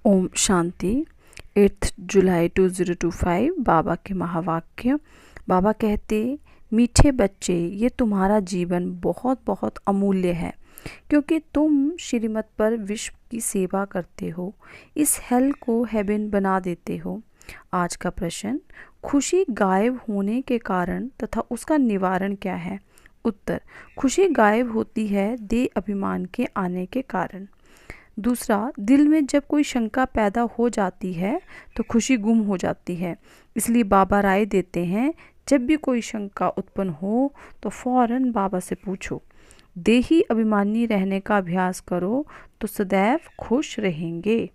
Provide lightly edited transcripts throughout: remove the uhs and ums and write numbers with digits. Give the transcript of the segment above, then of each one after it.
ओम शांति। 8 जुलाई 2025 बाबा के महावाक्य। बाबा कहते, मीठे बच्चे, ये तुम्हारा जीवन बहुत बहुत अमूल्य है, क्योंकि तुम श्रीमत पर विश्व की सेवा करते हो, इस हेल को हेवन बना देते हो। आज का प्रश्न, खुशी गायब होने के कारण तथा उसका निवारण क्या है? उत्तर, खुशी गायब होती है देह अभिमान के आने के कारण। दूसरा, दिल में जब कोई शंका पैदा हो जाती है तो खुशी गुम हो जाती है। इसलिए बाबा राय देते हैं, जब भी कोई शंका उत्पन्न हो तो फौरन बाबा से पूछो। देही अभिमानी रहने का अभ्यास करो तो सदैव खुश रहेंगे।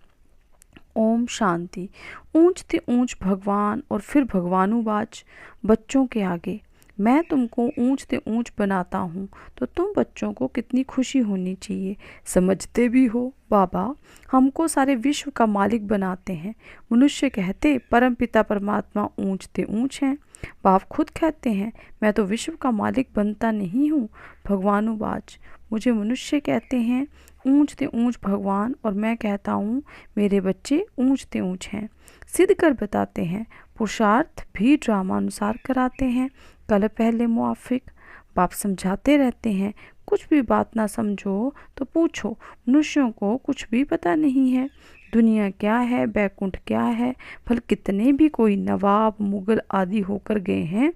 ओम शांति। ऊंच ते ऊंच भगवान और फिर भगवानुवाच बच्चों के आगे, मैं तुमको ऊंच ते ऊंच बनाता हूँ तो तुम बच्चों को कितनी खुशी होनी चाहिए। समझते भी हो बाबा, हमको सारे विश्व का मालिक बनाते हैं। मनुष्य कहते परम पिता परमात्मा ऊंच ते ऊंच हैं। बाप खुद कहते हैं, मैं तो विश्व का मालिक बनता नहीं हूँ। भगवानुवाच, मुझे मनुष्य कहते हैं ऊंच ते ऊंच भगवान, और मैं कहता हूँ मेरे बच्चे ऊंच ते ऊंच हैं। सिद्ध कर बताते हैं, पुरुषार्थ भी ड्रामा अनुसार कराते हैं, कल पहले मुआफिक। बाप समझाते रहते हैं, कुछ भी बात ना समझो तो पूछो। मनुष्यों को कुछ भी पता नहीं है, दुनिया क्या है, बैकुंठ क्या है। भल कितने भी कोई नवाब मुगल आदि होकर गए हैं,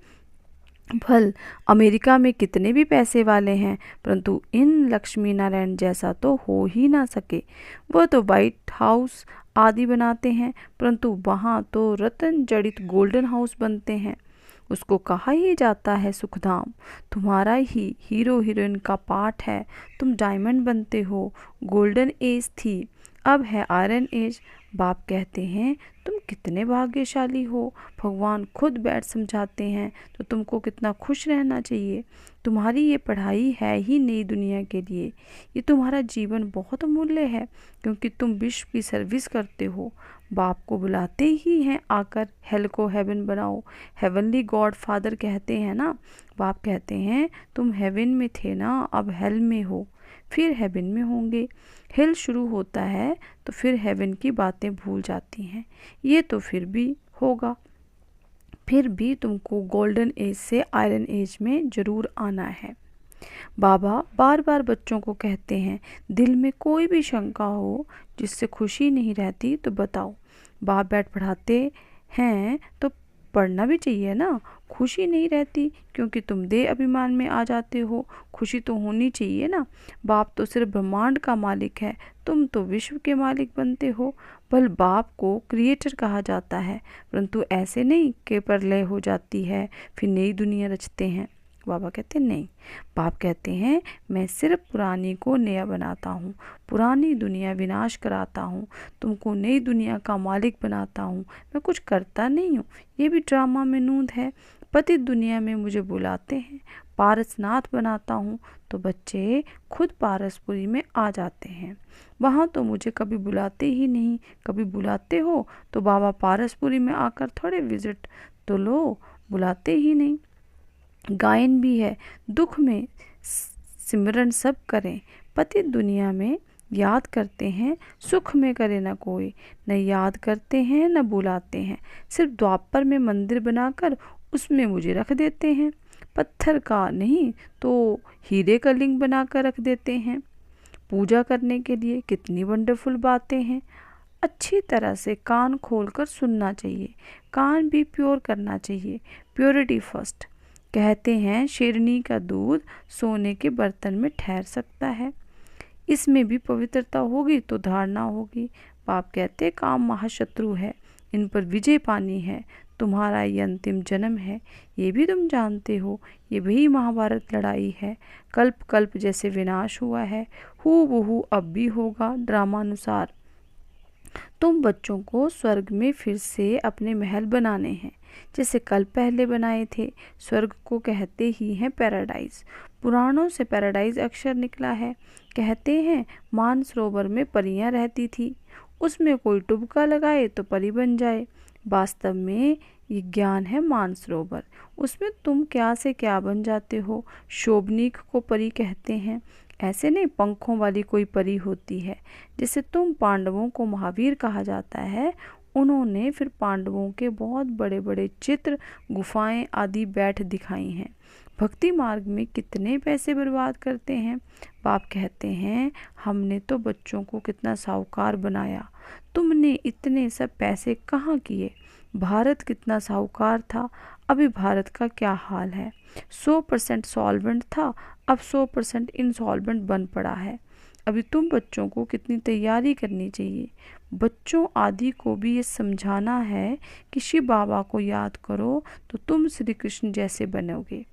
भल अमेरिका में कितने भी पैसे वाले हैं, परंतु इन लक्ष्मी नारायण जैसा तो हो ही ना सके। वह तो व्हाइट हाउस आदि बनाते हैं, परंतु वहाँ तो रत्न जड़ित गोल्डन हाउस बनते हैं। उसको कहा ही जाता है सुखधाम। तुम्हारा ही हीरो हीरोइन का पार्ट है, तुम डायमंड बनते हो। गोल्डन एज थी, अब है आयरन एज। बाप कहते हैं, तुम कितने भाग्यशाली हो। भगवान खुद बैठ समझाते हैं तो तुमको कितना खुश रहना चाहिए। तुम्हारी ये पढ़ाई है ही नई दुनिया के लिए। ये तुम्हारा जीवन बहुत अमूल्य है, क्योंकि तुम विश्व की सर्विस करते हो। बाप को बुलाते ही हैं, आकर हेल को हेवन बनाओ। हेवनली गॉड फादर कहते हैं ना। बाप कहते हैं, तुम हेवन में थे ना, अब हेल में हो, फिर हेवन में होंगे। हेल शुरू होता है तो फिर हेवन की बातें भूल जाती हैं। ये तो फिर भी होगा, फिर भी तुमको गोल्डन एज से आयरन एज में जरूर आना है। बाबा बार बार बच्चों को कहते हैं, दिल में कोई भी शंका हो जिससे खुशी नहीं रहती तो बताओ। बाप बैठ पढ़ाते हैं तो पढ़ना भी चाहिए ना। खुशी नहीं रहती क्योंकि तुम देह अभिमान में आ जाते हो, खुशी तो होनी चाहिए ना। बाप तो सिर्फ ब्रह्मांड का मालिक है, तुम तो विश्व के मालिक बनते हो। भल बाप को क्रिएटर कहा जाता है, परंतु ऐसे नहीं कि प्रलय हो जाती है फिर नई दुनिया रचते हैं। बाबा कहते हैं नहीं। बाप कहते हैं, मैं सिर्फ पुरानी को नया बनाता हूँ, पुरानी दुनिया विनाश कराता हूँ, तुमको नई दुनिया का मालिक बनाता हूँ। मैं कुछ करता नहीं हूँ, ये भी ड्रामा में नूंद है। पतित दुनिया में मुझे बुलाते हैं, पारसनाथ बनाता हूँ तो बच्चे खुद पारसपुरी में आ जाते हैं। वहाँ तो मुझे कभी बुलाते ही नहीं। कभी बुलाते हो तो बाबा पारसपुरी में आकर थोड़े विजिट तो लो, बुलाते ही नहीं। गायन भी है, दुख में सिमरन सब करें, पतित दुनिया में याद करते हैं, सुख में करे न कोई। न याद करते हैं न बुलाते हैं, सिर्फ द्वापर में मंदिर बनाकर उसमें मुझे रख देते हैं। पत्थर का नहीं तो हीरे का लिंग बनाकर रख देते हैं। पूजा करने के लिए कितनी वंडरफुल बातें हैं। अच्छी तरह से कान खोलकर सुनना चाहिए, कान भी प्योर करना चाहिए। Purity first. कहते हैं शेरनी का दूध सोने के बर्तन में ठहर सकता है, इसमें भी पवित्रता होगी तो धारणा होगी। बाप कहते काम महाशत्रु है, इन पर विजय पानी है। तुम्हारा ये अंतिम जन्म है, ये भी तुम जानते हो। ये भी महाभारत लड़ाई है, कल्प कल्प जैसे विनाश हुआ है, हूबहू अब भी होगा ड्रामानुसार। तुम बच्चों को स्वर्ग में फिर से अपने महल बनाने हैं, जैसे कल पहले बनाए थे। स्वर्ग को कहते ही हैं पैराडाइज। पुराणों से पैराडाइज अक्षर निकला है। कहते हैं मानसरोवर में परियां रहती थी, उसमें कोई टुबका लगाए तो परी बन जाए। वास्तव में ये ज्ञान है मानसरोवर, उसमें तुम क्या से क्या बन जाते हो। शोभनीक को परी कहते हैं। ऐसे नहीं पंखों वाली कोई परी होती है। जैसे तुम पांडवों को महावीर कहा जाता है, उन्होंने फिर पांडवों के बहुत बड़े बड़े चित्र, गुफाएं आदि बैठ दिखाई हैं। भक्ति मार्ग में कितने पैसे बर्बाद करते हैं। बाप कहते हैं हमने तो बच्चों को कितना साहूकार बनाया, तुमने इतने सब पैसे कहाँ किए। भारत कितना साहूकार था, अभी भारत का क्या हाल है। 100% सॉल्वेंट था, अब 100% इंसॉल्वेंट बन पड़ा है। अभी तुम बच्चों को कितनी तैयारी करनी चाहिए। बच्चों आदि को भी ये समझाना है कि शिव बाबा को याद करो तो तुम श्री कृष्ण जैसे बनोगे।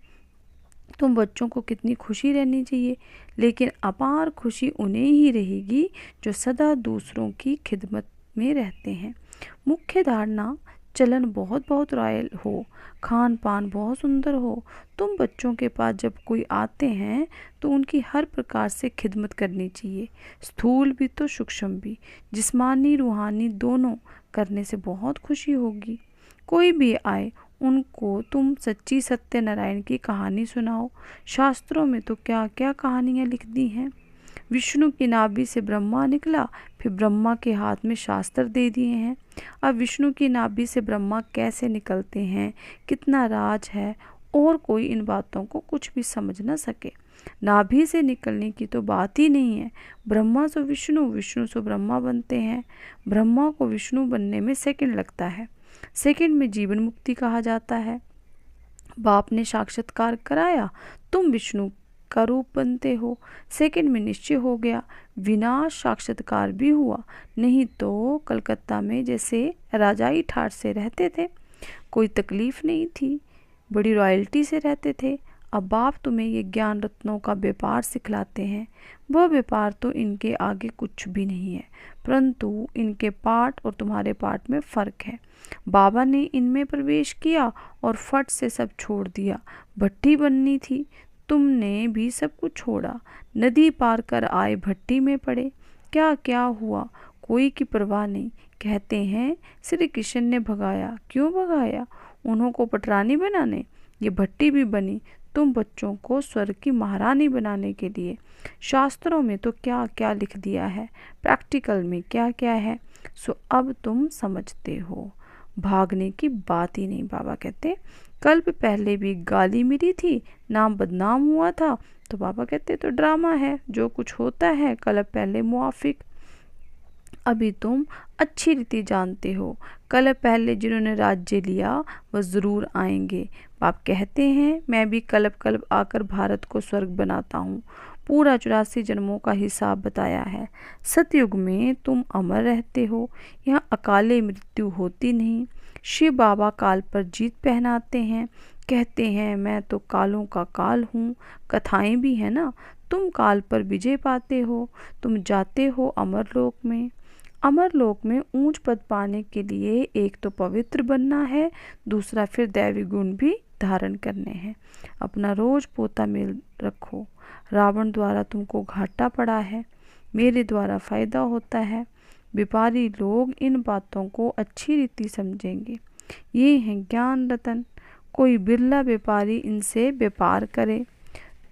तुम बच्चों को कितनी खुशी रहनी चाहिए, लेकिन अपार खुशी उन्हें ही रहेगी जो सदा दूसरों की खिदमत में रहते हैं। मुख्य धारणा चलन बहुत बहुत रॉयल हो, खान पान बहुत सुंदर हो। तुम बच्चों के पास जब कोई आते हैं तो उनकी हर प्रकार से खिदमत करनी चाहिए, स्थूल भी तो सूक्ष्म भी, जिस्मानी रूहानी दोनों करने से बहुत खुशी होगी। कोई भी आए उनको तुम सच्ची सत्यनारायण की कहानी सुनाओ। शास्त्रों में तो क्या क्या कहानियाँ लिख दी हैं। विष्णु की नाभि से ब्रह्मा निकला, फिर ब्रह्मा के हाथ में शास्त्र दे दिए हैं। अब विष्णु की नाभि से ब्रह्मा कैसे निकलते हैं, कितना राज है, और कोई इन बातों को कुछ भी समझ न सके। नाभि से निकलने की तो बात ही नहीं है। ब्रह्मा से विष्णु, विष्णु से ब्रह्मा बनते हैं। ब्रह्मा को विष्णु बनने में सेकंड लगता है। सेकंड में जीवन मुक्ति कहा जाता है। बाप ने साक्षात्कार कराया, तुम विष्णु का रूप बनते हो। सेकंड में निश्चय हो गया, विनाश साक्षात्कार भी हुआ। नहीं तो कलकत्ता में जैसे राजाई ठाट से रहते थे, कोई तकलीफ नहीं थी, बड़ी रॉयल्टी से रहते थे। अब बाप तुम्हें ये ज्ञान रत्नों का व्यापार सिखलाते हैं। वह व्यापार तो इनके आगे कुछ भी नहीं है, परंतु इनके पार्ट और तुम्हारे पार्ट में फ़र्क है। बाबा ने इनमें प्रवेश किया और फट से सब छोड़ दिया। भट्टी बननी थी, तुमने भी सब कुछ छोड़ा। नदी पार कर आए, भट्टी में पड़े। क्या क्या हुआ कोई की परवाह नहीं। कहते हैं श्री कृष्ण ने भगाया। क्यों भगाया? उन्हों को पटरानी बनाने। ये भट्टी भी बनी तुम बच्चों को स्वर्ग की महारानी बनाने के लिए। शास्त्रों में तो क्या क्या लिख दिया है, प्रैक्टिकल में क्या क्या है। सो अब तुम समझते हो, भागने की बात ही नहीं। बाबा कहते कल्प पहले भी गाली मिली थी, नाम बदनाम हुआ था, तो बाबा कहते तो ड्रामा है, जो कुछ होता है कल्प पहले मुआफिक। अभी तुम अच्छी रीति जानते हो, कल पहले जिन्होंने राज्य लिया वह ज़रूर आएंगे। बाप कहते हैं मैं भी कल्प कल्प आकर भारत को स्वर्ग बनाता हूँ। पूरा 84 जन्मों का हिसाब बताया है। सतयुग में तुम अमर रहते हो, यहाँ अकाले मृत्यु होती नहीं। शिव बाबा काल पर जीत पहनाते हैं, कहते हैं मैं तो कालों का काल हूँ। कथाएं भी है ना, तुम काल पर विजय पाते हो, तुम जाते हो अमरलोक में। अमरलोक में ऊंच पद पाने के लिए एक तो पवित्र बनना है, दूसरा फिर दैवी गुण भी धारण करने हैं। अपना रोज पोता मेल रखो। रावण द्वारा तुमको घाटा पड़ा है, मेरे द्वारा फायदा होता है। व्यापारी लोग इन बातों को अच्छी रीति समझेंगे। ये हैं ज्ञान रतन, कोई बिरला व्यापारी इनसे व्यापार करे।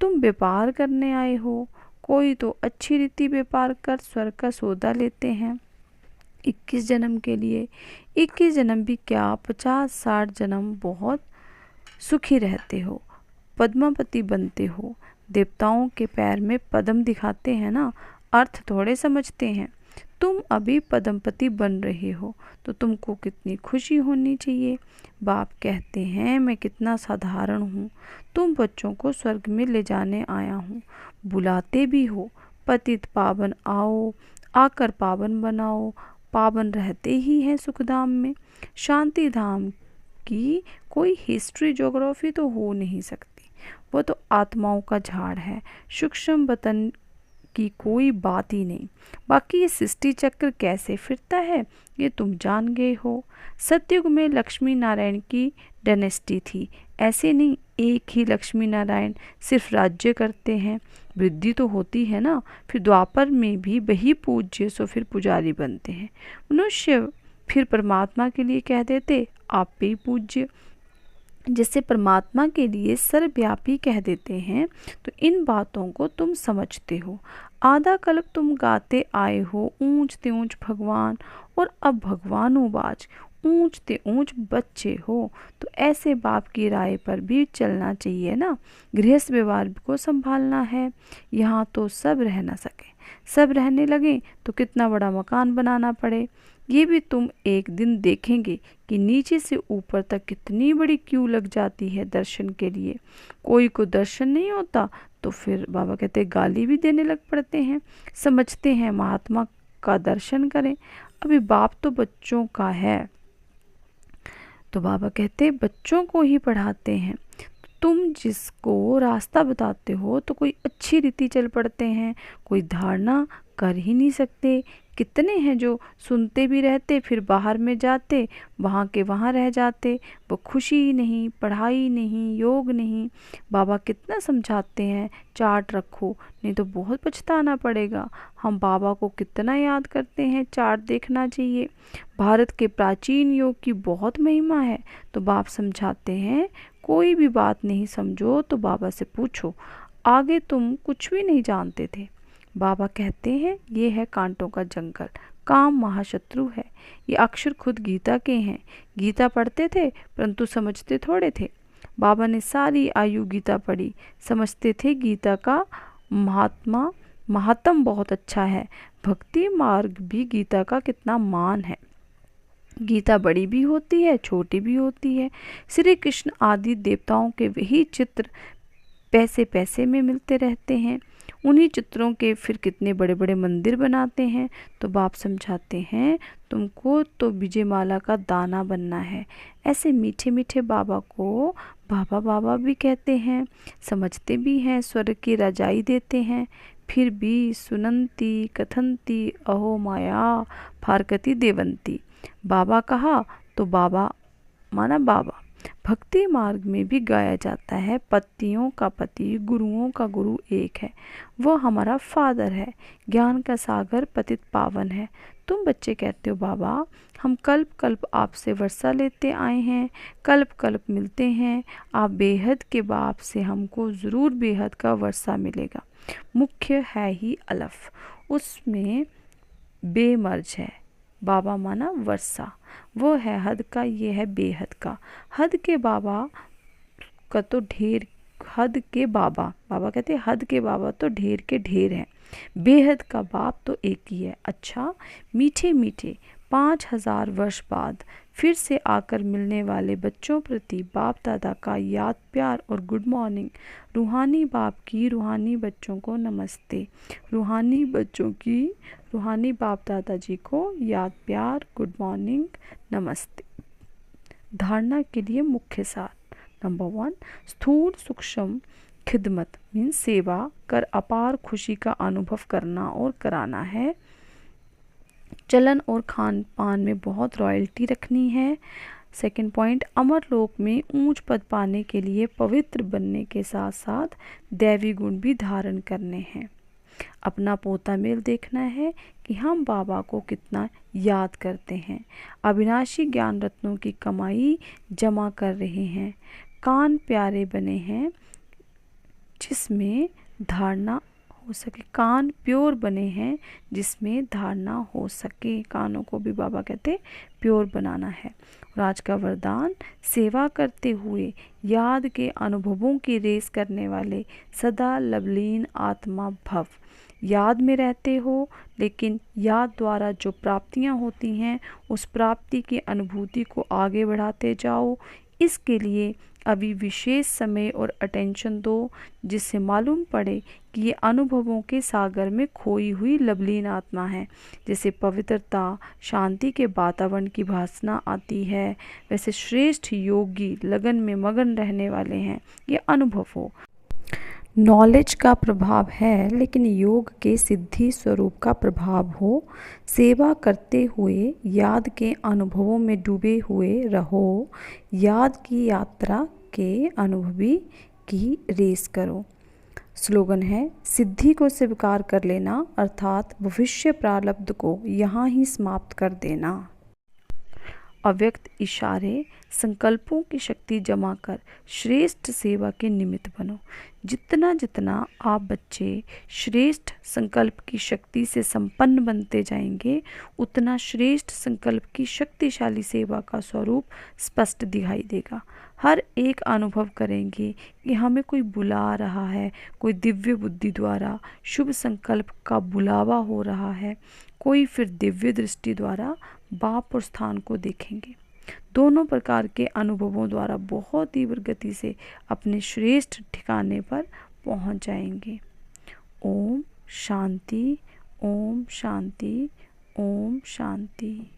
तुम व्यापार करने आए हो, कोई तो अच्छी रीति व्यापार कर स्वर्ग का सौदा लेते हैं। 21 जन्म के लिए, 21 जन्म भी क्या 50-60 जन्म बहुत सुखी रहते हो, पद्मापति बनते हो। देवताओं के पैर में पद्म दिखाते हैं ना, अर्थ थोड़े समझते हैं। तुम अभी पद्मपति बन रहे हो तो तुमको कितनी खुशी होनी चाहिए। बाप कहते हैं मैं कितना साधारण हूँ, तुम बच्चों को स्वर्ग में ले जाने आया हूँ। बुलाते भी हो, पतित पावन आओ, आकर पावन बनाओ। पावन रहते ही हैं सुखधाम में। शांति धाम की कोई हिस्ट्री ज्योग्राफी तो हो नहीं सकती, वो तो आत्माओं का झाड़ है, सूक्ष्म वतन की कोई बात ही नहीं। बाकी ये सृष्टि चक्र कैसे फिरता है ये तुम जान गए हो। सतयुग में लक्ष्मी नारायण की डायनेस्टी थी, ऐसे नहीं एक ही लक्ष्मी नारायण सिर्फ राज्य करते हैं, वृद्धि तो होती है ना। फिर द्वापर में भी वही पूज्य सो फिर पुजारी बनते हैं। मनुष्य फिर परमात्मा के लिए कह देते आप पे ही पूज्य। जिसे परमात्मा के लिए सर्वव्यापी कह देते हैं, तो इन बातों को तुम समझते हो। आधा कल्प तुम गाते आए हो ऊंचते ऊंच भगवान, और अब भगवानो बाज ऊंचते ऊंच बच्चे हो। तो ऐसे बाप की राय पर भी चलना चाहिए ना। गृहस्थ व्यवहार को संभालना है। यहाँ तो सब रह ना सके, सब रहने लगे तो कितना बड़ा मकान बनाना पड़े। ये भी तुम एक दिन देखेंगे कि नीचे से ऊपर तक कितनी बड़ी क्यू लग जाती है दर्शन के लिए। कोई को दर्शन नहीं होता तो फिर बाबा कहते गाली भी देने लग पड़ते हैं। समझते हैं महात्मा का दर्शन करें। अभी बाप तो बच्चों का है, तो बाबा कहते बच्चों को ही पढ़ाते हैं। तुम जिसको रास्ता बताते हो तो कोई अच्छी रीति चल पड़ते हैं, कोई धारणा कर ही नहीं सकते। कितने हैं जो सुनते भी रहते फिर बाहर में जाते, वहाँ के वहाँ रह जाते। वो खुशी ही नहीं, पढ़ाई नहीं, योग नहीं। बाबा कितना समझाते हैं चार्ट रखो, नहीं तो बहुत पछताना पड़ेगा। हम बाबा को कितना याद करते हैं, चार्ट देखना चाहिए। भारत के प्राचीन योग की बहुत महिमा है। तो बाप समझाते हैं कोई भी बात नहीं समझो तो बाबा से पूछो, आगे तुम कुछ भी नहीं जानते थे। बाबा कहते हैं ये है कांटों का जंगल, काम महाशत्रु है। ये अक्षर खुद गीता के हैं। गीता पढ़ते थे परंतु समझते थोड़े थे। बाबा ने सारी आयु गीता पढ़ी, समझते थे गीता का महात्म बहुत अच्छा है। भक्ति मार्ग भी गीता का कितना मान है। गीता बड़ी भी होती है, छोटी भी होती है। श्री कृष्ण आदि देवताओं के वही चित्र पैसे पैसे में मिलते रहते हैं। उन्हीं चित्रों के फिर कितने बड़े बड़े मंदिर बनाते हैं। तो बाप समझाते हैं तुमको तो विजय माला का दाना बनना है। ऐसे मीठे मीठे बाबा को बाबा बाबा भी कहते हैं, समझते भी हैं, स्वर्ग की रजाई देते हैं। फिर भी सुनंती कथंती अहो माया फारकती देवंती। बाबा कहा तो बाबा माना बाबा। भक्ति मार्ग में भी गाया जाता है, पतियों का पति गुरुओं का गुरु एक है, वो हमारा फादर है। ज्ञान का सागर पतित पावन है। तुम बच्चे कहते हो बाबा हम कल्प कल्प आपसे वर्षा लेते आए हैं, कल्प कल्प मिलते हैं। आप बेहद के बाप से हमको ज़रूर बेहद का वर्षा मिलेगा। मुख्य है ही अलफ, उसमें बेमर्ज है। बाबा माना वर्षा, वो है हद का, ये है बेहद का। हद के बाबा का तो ढेर, हद के बाबा, बाबा कहते हैं हद के बाबा तो ढेर के ढेर हैं। बेहद का बाप तो एक ही है। अच्छा, मीठे मीठे 5000 वर्ष बाद फिर से आकर मिलने वाले बच्चों प्रति बाप दादा का याद प्यार और गुड मॉर्निंग। रूहानी बाप की रूहानी बच्चों को नमस्ते। रूहानी बच्चों की रूहानी बाप दादाजी को याद प्यार गुड मॉर्निंग नमस्ते। धारणा के लिए मुख्य सार। नंबर 1, स्थूल सूक्ष्म खिदमत मीन्स सेवा कर अपार खुशी का अनुभव करना और कराना है। चलन और खान पान में बहुत रॉयल्टी रखनी है। सेकंड पॉइंट, अमर लोक में ऊंच पद पाने के लिए पवित्र बनने के साथ साथ दैवी गुण भी धारण करने हैं। अपना पोता मेल देखना है कि हम बाबा को कितना याद करते हैं। अविनाशी ज्ञान रत्नों की कमाई जमा कर रहे हैं। कान प्यारे बने हैं जिसमें धारणा हो सके। कान प्योर बने हैं जिसमें धारणा हो सके। कानों को भी बाबा कहते प्योर बनाना है। राज का वरदान, सेवा करते हुए याद के अनुभवों की रेस करने वाले सदा लवलीन आत्मा भव। याद में रहते हो लेकिन याद द्वारा जो प्राप्तियां होती हैं उस प्राप्ति की अनुभूति को आगे बढ़ाते जाओ। इसके लिए अभी विशेष समय और अटेंशन दो, जिससे मालूम पड़े कि ये अनुभवों के सागर में खोई हुई लवलीन आत्मा है। जैसे पवित्रता शांति के वातावरण की भासना आती है, वैसे श्रेष्ठ योगी लगन में मगन रहने वाले हैं। ये अनुभव हो। नॉलेज का प्रभाव है लेकिन योग के सिद्धि स्वरूप का प्रभाव हो। सेवा करते हुए याद के अनुभवों में डूबे हुए रहो। याद की यात्रा के अनुभवी की रेस करो। स्लोगन है, सिद्धि को स्वीकार कर लेना अर्थात भविष्य प्रारब्ध को यहाँ ही समाप्त कर देना। अव्यक्त इशारे संकल्पों की शक्ति जमा कर श्रेष्ठ सेवा के निमित्त बनो। जितना जितना आप बच्चे श्रेष्ठ संकल्प की शक्ति से संपन्न बनते जाएंगे, उतना श्रेष्ठ संकल्प की शक्तिशाली सेवा का स्वरूप स्पष्ट दिखाई देगा। हर एक अनुभव करेंगे कि हमें कोई बुला रहा है, कोई दिव्य बुद्धि द्वारा शुभ संकल्प का बुलावा हो रहा है, कोई फिर दिव्य दृष्टि द्वारा बाप और स्थान को देखेंगे। दोनों प्रकार के अनुभवों द्वारा बहुत तीव्र गति से अपने श्रेष्ठ ठिकाने पर पहुंच जाएंगे। ओम शांति, ओम शांति, ओम शांति।